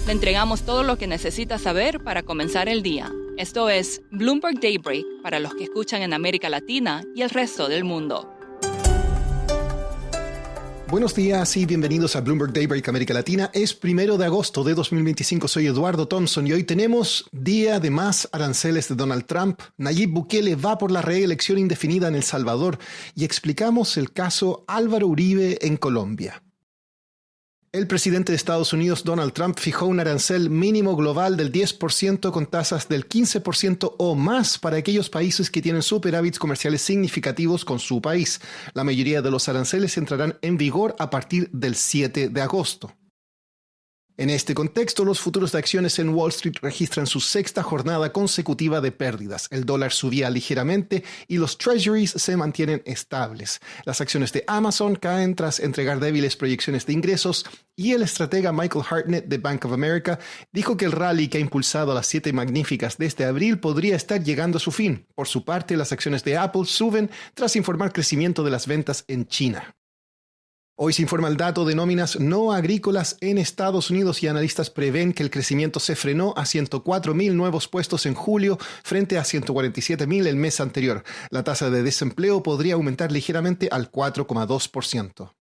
Le entregamos todo lo que necesita saber para comenzar el día. Esto es Bloomberg Daybreak para los que escuchan en América Latina y el resto del mundo. Buenos días y bienvenidos a Bloomberg Daybreak América Latina. Es 1 de agosto de 2025. Soy Eduardo Thompson y hoy tenemos día de más aranceles de Donald Trump. Nayib Bukele va por la reelección indefinida en El Salvador y explicamos el caso Álvaro Uribe en Colombia. El presidente de Estados Unidos, Donald Trump, fijó un arancel mínimo global del 10% con tasas del 15% o más para aquellos países que tienen superávits comerciales significativos con su país. La mayoría de los aranceles entrarán en vigor a partir del 7 de agosto. En este contexto, los futuros de acciones en Wall Street registran su sexta jornada consecutiva de pérdidas. El dólar subía ligeramente y los treasuries se mantienen estables. Las acciones de Amazon caen tras entregar débiles proyecciones de ingresos y el estratega Michael Hartnett de Bank of America dijo que el rally que ha impulsado a las 7 magníficas desde abril podría estar llegando a su fin. Por su parte, las acciones de Apple suben tras informar crecimiento de las ventas en China. Hoy se informa el dato de nóminas no agrícolas en Estados Unidos y analistas prevén que el crecimiento se frenó a 104.000 nuevos puestos en julio frente a 147.000 el mes anterior. La tasa de desempleo podría aumentar ligeramente al 4,2%.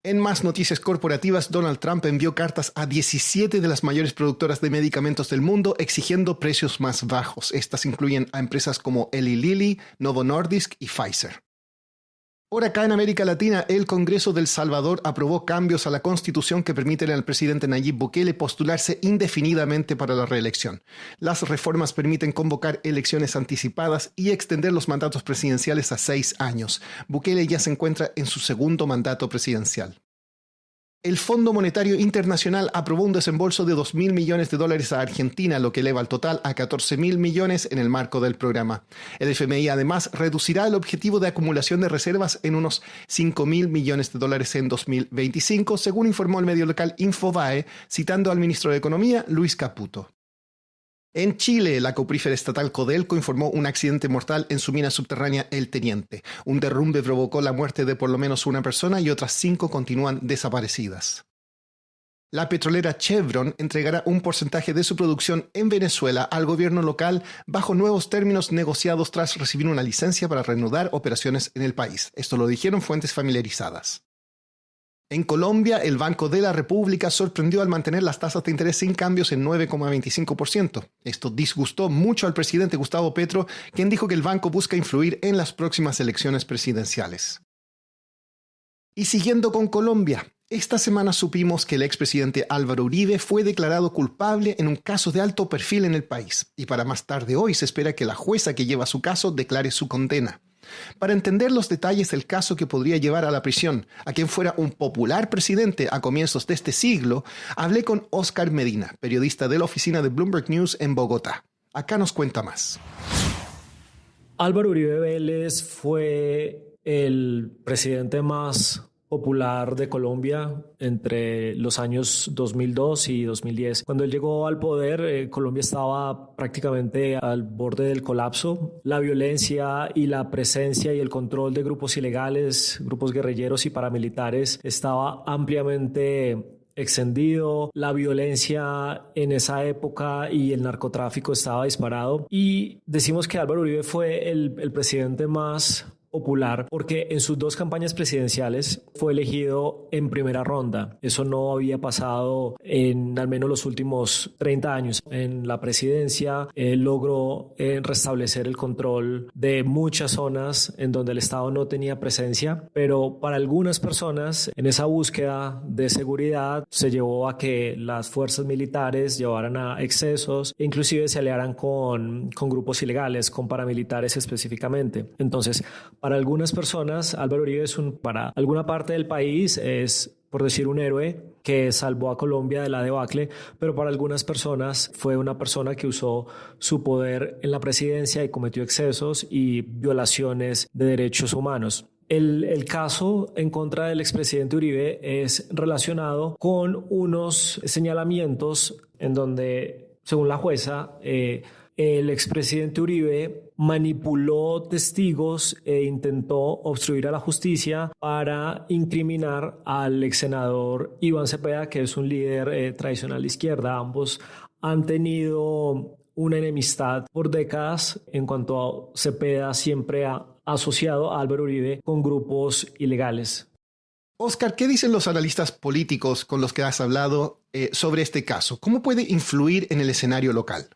En más noticias corporativas, Donald Trump envió cartas a 17 de las mayores productoras de medicamentos del mundo exigiendo precios más bajos. Estas incluyen a empresas como Eli Lilly, Novo Nordisk y Pfizer. Por acá en América Latina, el Congreso de El Salvador aprobó cambios a la Constitución que permiten al presidente Nayib Bukele postularse indefinidamente para la reelección. Las reformas permiten convocar elecciones anticipadas y extender los mandatos presidenciales a 6 años. Bukele ya se encuentra en su segundo mandato presidencial. El Fondo Monetario Internacional aprobó un desembolso de $2.000 millones a Argentina, lo que eleva el total a $14.000 millones en el marco del programa. El FMI además reducirá el objetivo de acumulación de reservas en unos $5.000 millones en 2025, según informó el medio local Infobae, citando al ministro de Economía, Luis Caputo. En Chile, la coprífera estatal Codelco informó un accidente mortal en su mina subterránea El Teniente. Un derrumbe provocó la muerte de por lo menos una persona y otras 5 continúan desaparecidas. La petrolera Chevron entregará un porcentaje de su producción en Venezuela al gobierno local bajo nuevos términos negociados tras recibir una licencia para reanudar operaciones en el país. Esto lo dijeron fuentes familiarizadas. En Colombia, el Banco de la República sorprendió al mantener las tasas de interés sin cambios en 9,25%. Esto disgustó mucho al presidente Gustavo Petro, quien dijo que el banco busca influir en las próximas elecciones presidenciales. Y siguiendo con Colombia, esta semana supimos que el expresidente Álvaro Uribe fue declarado culpable en un caso de alto perfil en el país. Y para más tarde hoy se espera que la jueza que lleva su caso declare su condena. Para entender los detalles del caso que podría llevar a la prisión a quien fuera un popular presidente a comienzos de este siglo, hablé con Oscar Medina, periodista de la oficina de Bloomberg News en Bogotá. Acá nos cuenta más. Álvaro Uribe Vélez fue el presidente más popular de Colombia entre los años 2002 y 2010. Cuando él llegó al poder, Colombia estaba prácticamente al borde del colapso. La violencia y la presencia y el control de grupos ilegales, grupos guerrilleros y paramilitares estaba ampliamente extendido. La violencia en esa época y el narcotráfico estaba disparado. Y decimos que Álvaro Uribe fue el presidente más popular porque en sus 2 campañas presidenciales fue elegido en primera ronda. Eso no había pasado en al menos los últimos 30 años. En la presidencia logró restablecer el control de muchas zonas en donde el Estado no tenía presencia, pero para algunas personas en esa búsqueda de seguridad se llevó a que las fuerzas militares llevaran a excesos e inclusive se aliaran con grupos ilegales, con paramilitares específicamente. Entonces, para algunas personas, Álvaro Uribe para alguna parte del país es, por decir, un héroe que salvó a Colombia de la debacle, pero para algunas personas fue una persona que usó su poder en la presidencia y cometió excesos y violaciones de derechos humanos. El caso en contra del expresidente Uribe es relacionado con unos señalamientos en donde, según la jueza, el expresidente Uribe manipuló testigos e intentó obstruir a la justicia para incriminar al exsenador Iván Cepeda, que es un líder tradicional de izquierda. Ambos han tenido una enemistad por décadas. En cuanto a Cepeda, siempre ha asociado a Álvaro Uribe con grupos ilegales. Oscar, ¿qué dicen los analistas políticos con los que has hablado sobre este caso? ¿Cómo puede influir en el escenario local?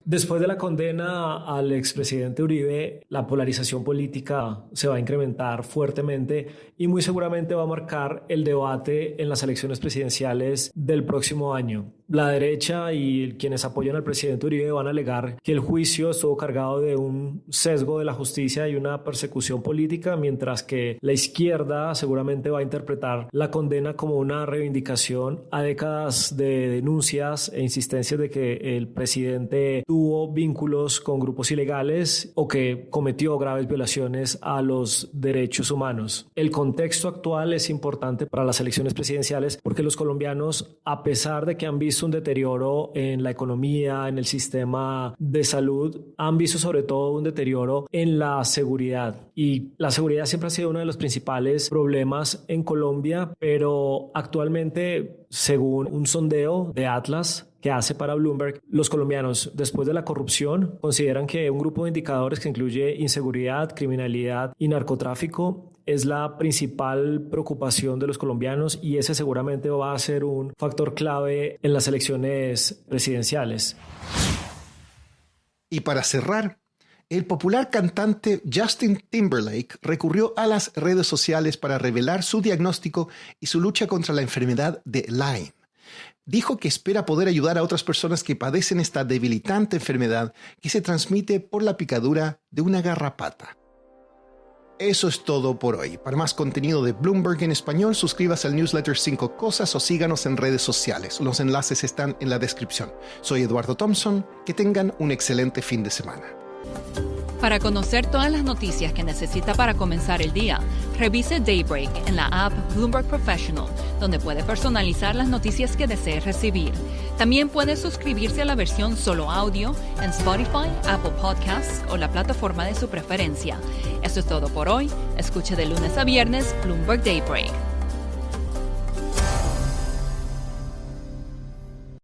Después de la condena al expresidente Uribe, la polarización política se va a incrementar fuertemente y muy seguramente va a marcar el debate en las elecciones presidenciales del próximo año. La derecha y quienes apoyan al presidente Uribe van a alegar que el juicio estuvo cargado de un sesgo de la justicia y una persecución política, mientras que la izquierda seguramente va a interpretar la condena como una reivindicación a décadas de denuncias e insistencias de que el presidente tuvo vínculos con grupos ilegales o que cometió graves violaciones a los derechos humanos. El contexto actual es importante para las elecciones presidenciales porque los colombianos, a pesar de que han visto un deterioro en la economía, en el sistema de salud, han visto sobre todo un deterioro en la seguridad. Y la seguridad siempre ha sido uno de los principales problemas en Colombia, pero actualmente, según un sondeo de Atlas que hace para Bloomberg, los colombianos, después de la corrupción, consideran que un grupo de indicadores que incluye inseguridad, criminalidad y narcotráfico es la principal preocupación de los colombianos, y ese seguramente va a ser un factor clave en las elecciones presidenciales. Y para cerrar, el popular cantante Justin Timberlake recurrió a las redes sociales para revelar su diagnóstico y su lucha contra la enfermedad de Lyme. Dijo que espera poder ayudar a otras personas que padecen esta debilitante enfermedad que se transmite por la picadura de una garrapata. Eso es todo por hoy. Para más contenido de Bloomberg en español, suscríbase al newsletter 5 Cosas o síganos en redes sociales. Los enlaces están en la descripción. Soy Eduardo Thompson. Que tengan un excelente fin de semana. Para conocer todas las noticias que necesita para comenzar el día, revise Daybreak en la app Bloomberg Professional, donde puede personalizar las noticias que desee recibir. También puede suscribirse a la versión solo audio en Spotify, Apple Podcasts o la plataforma de su preferencia. Eso es todo por hoy. Escuche de lunes a viernes Bloomberg Daybreak.